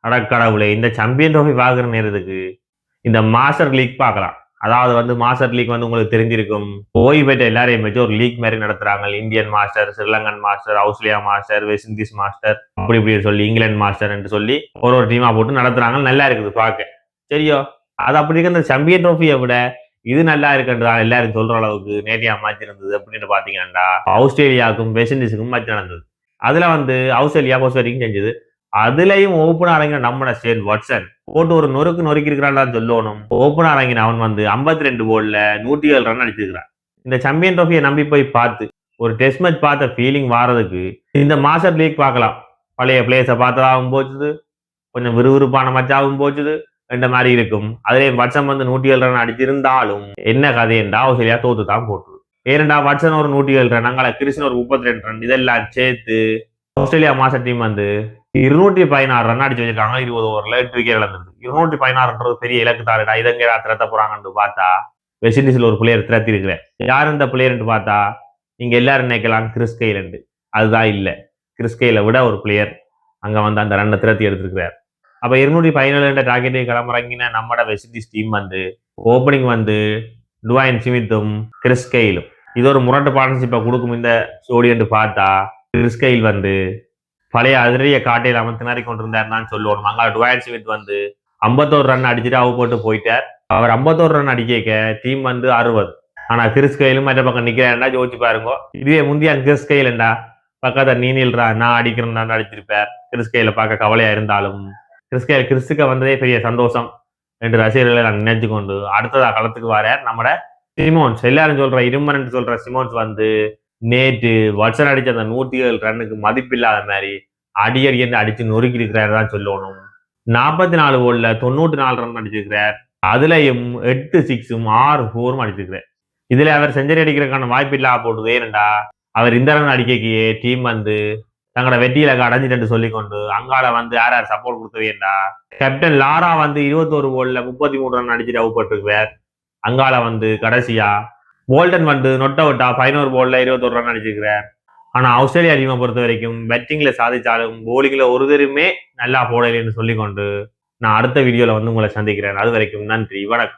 அடக்கடவுளே! இந்த champion trophy பார்க்குற நேரத்துக்கு, இந்த மாஸ்டர் லீக் பார்க்கலாம். அதாவது வந்து மாஸ்டர் லீக் வந்து உங்களுக்கு தெரிஞ்சிருக்கும். ஓய்வு பெற்ற எல்லாரையும் வச்சு ஒரு லீக் மாரி நடத்துறாங்க. Indian master, Sri Lankan master, Australia master, west Indies master, அப்படி இப்படி சொல்லி இங்கிலாந்து மாஸ்டர் என்று சொல்லி ஒரு டீமா போட்டு நடத்துறாங்க. நல்லா இருக்குது பார்க்க. சரியோ? அது அப்படி இருக்க இந்த சாம்பியன் ட்ரோஃபிய விட இது நல்லா இருக்குன்றதா எல்லாரும் சொல்ற அளவுக்கு நேர்த்தியா மேட்ச் இருந்தது அப்படின்னு பார்த்தீங்கன்னா, ஆஸ்திரேலியாவுக்கும் வெஸ்ட் இண்டீஸுக்கும் மேட்ச் நடந்தது. அதுல வந்து ஆஸ்திரேலியா ஃபர்ஸ்ட் பேட்டிங் செஞ்சது. அதுலயும் ஓப்பனா இறங்கின நம்மட ஷேன் வாட்சன் போட்டு ஒரு நொறுக்கு நொறுக்கி இருக்கிறான்னு சொல்லணும். ஓப்பனா இறங்கின அவன் வந்து 52 போல்ல 107 ரன் அடிச்சிருக்கிறான். இந்த சாம்பியன் ட்ரோஃபியை நம்பி போய் பார்த்து ஒரு டெஸ்ட் மேட்ச் பார்த்த ஃபீலிங் வாரதுக்கு இந்த மாஸ்டர் லீக் பார்க்கலாம். பழைய பிளேயர்ஸை பார்த்ததாகவும் போச்சுது, கொஞ்சம் விறுவிறுப்பான மச்சாவும் போச்சுது என்ற மாதிரி இருக்கும். அதுலேயும் வட்சம் வந்து 107 ரன் அடிச்சிருந்தாலும் என்ன கதையென்றா ஆஸ்திரேலியா தோத்து தான் போட்டுது. ஏனெண்டா வட்சன் ஒரு 107 ரன், அங்கே கிறிஸ்டன் ஒரு 32 ரன், இதெல்லாம் சேர்த்து ஆஸ்திரேலியா மாஸ்டர் டீம் வந்து 216 ரன் அடிச்சு வச்சிருக்காங்க. 20 ஓவர்ல 8 விக்கெட் இழந்தது. 216 பெரிய இலக்கு தாருடா. இதங்க திரட்ட போறாங்கன்னு பார்த்தா வெஸ்ட் இண்டீஸ்ல ஒரு பிளேயர் திரட்டி இருக்கிறேன். யார் இந்த பிளேயர் பார்த்தா நீங்க எல்லாரும் நினைக்கலாம் கிறிஸ் கெயில். அதுதான் இல்ல. கிறிஸ் கெயிலை விட ஒரு பிளேயர் அங்க வந்து அந்த ரன்னை திரட்டி எடுத்திருக்கிறார். அப்ப 217 டார்கெட்டை களமிறங்கின நம்மட வெஸ்ட் இண்டீஸ் டீம் வந்து ஓப்பனிங் வந்து டுவைன் ஸ்மித்தும் கிறிஸ் கெயிலும் இது ஒரு முரட்டு பார்ட்னர்ஷிப்பை கொடுக்கும் இந்த ஜோடி என்று பார்த்தா கிறிஸ் கெயில் வந்து பழைய அதிரிய காட்டையில் அவன் திணறி கொண்டிருந்தார் சொல்லுவோம். அங்கே டுவைன் ஸ்மித் வந்து 51 ரன் அடிச்சுட்டு அவு போட்டு போயிட்டார். அவர் 51 ரன் அடிக்க டீம் வந்து 60. ஆனா கிறிஸ் கெயிலும் மற்ற பக்கம் நிக்கிறேன்டா யோசிச்சு பாருங்க. இதுவே முந்தைய கிறிஸ் கெயில்டா பக்கத்தை நீ நில்றா நான் அடிக்கிறேன் அடிச்சிருப்பார். கிறிஸ் கெயில பார்க்க கவலையா இருந்தாலும் கிறிஸ்துக்கு வந்ததே பெரிய சந்தோஷம் என்று ரசிகர்களை நான் நினைச்சு கொண்டு அடுத்ததா களத்துக்கு வரார் நம்மட சிமோன்ஸ். எல்லாரும் சொல்ற இருமன் சொல்ற சிமோன்ஸ் வந்து நேற்று வாட்சன் அடிச்ச அந்த 107 ரன்னுக்கு மதிப்பில்லாத மாதிரி அடி என்று அடிச்சு நொறுக்கி இருக்கிறார் தான் சொல்லணும். 44 ஓவர்ல 94 ரன் அடிச்சிருக்கிறார். அதுலயும் 8 6 6 4 அடிச்சிருக்கிறார். இதுல அவர் செஞ்சுரி அடிக்கிறதுக்கான வாய்ப்பு இல்லாம போடுது. ஏனண்டா அவர் இந்த ரன் அடிக்கையே டீம் வந்து தங்களோட வெற்றியில அடைஞ்சிட்டு சொல்லிக்கொண்டு அங்கால வந்து யார் யார் சப்போர்ட் கொடுத்தவேண்டா கேப்டன் லாரா வந்து 21 ஓவர்ல 33 ரன் அடிச்சுட்டு அவுப்பட்டிருக்கிறார். அங்கால வந்து கடைசியா போல்டன் வந்து நொட்ட விட்டா 11 போல்ல 21 ரன் அடிச்சிருக்கிறார். ஆனா ஆஸ்திரேலியா டீமை பொறுத்த வரைக்கும் பேட்டிங்ல சாதிச்சாலும் போலிங்ல ஒரு தருமே நல்லா போடலைன்னு சொல்லிக்கொண்டு நான் அடுத்த வீடியோல வந்து உங்களை சந்திக்கிறேன். அது வரைக்கும் நன்றி, வணக்கம்.